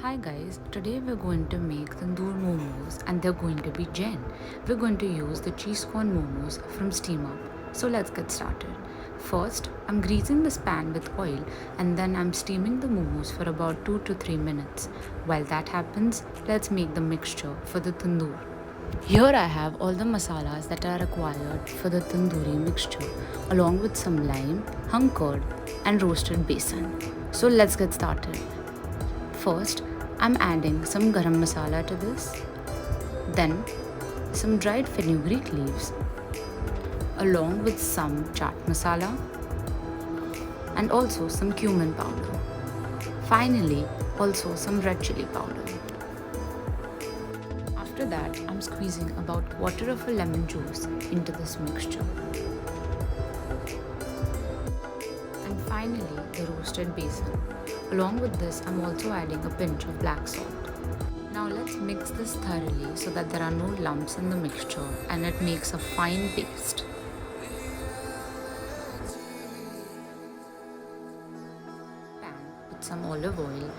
Hi guys, today we're going to make tandoor momos and they're going to be Jain. We're going to use the cheese corn momos from SteamUp. So let's get started. First, I'm greasing this pan with oil and then I'm steaming the momos for about 2 to 3 minutes. While that happens, let's make the mixture for the tandoor. Here I have all the masalas that are required for the tandoori mixture along with some lime, hung curd and roasted besan. So let's get started. First, I'm adding some garam masala to this, then some dried fenugreek leaves, along with some chaat masala and also some cumin powder. Finally, also some red chili powder. After that, I'm squeezing about quarter of a lemon juice into this mixture. And finally, the roasted besan. Along with this, I'm also adding a pinch of black salt. Now let's mix this thoroughly so that there are no lumps in the mixture and it makes a fine paste. Pan with some olive oil.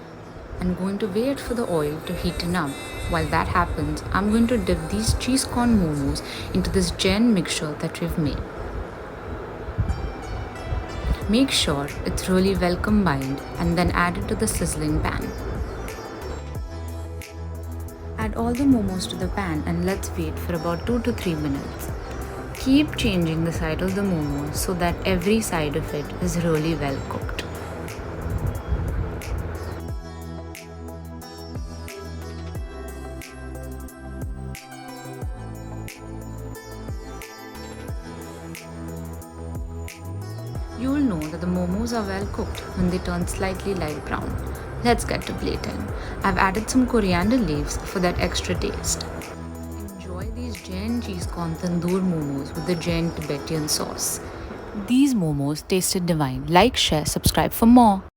I'm going to wait for the oil to heaten up. While that happens, I'm going to dip these cheese corn momos into this Jain mixture that we've made. Make sure it's really well combined and then add it to the sizzling pan. Add all the momos to the pan and let's wait for about 2 to 3 minutes. Keep changing the side of the momos so that every side of it is really well cooked. You'll know that the momos are well cooked when they turn slightly light brown. Let's get to plating. I've added some coriander leaves for that extra taste. Enjoy these Jain cheese corn tandoor momos with the Jain Tibetan sauce. These momos tasted divine. Like, share, subscribe for more.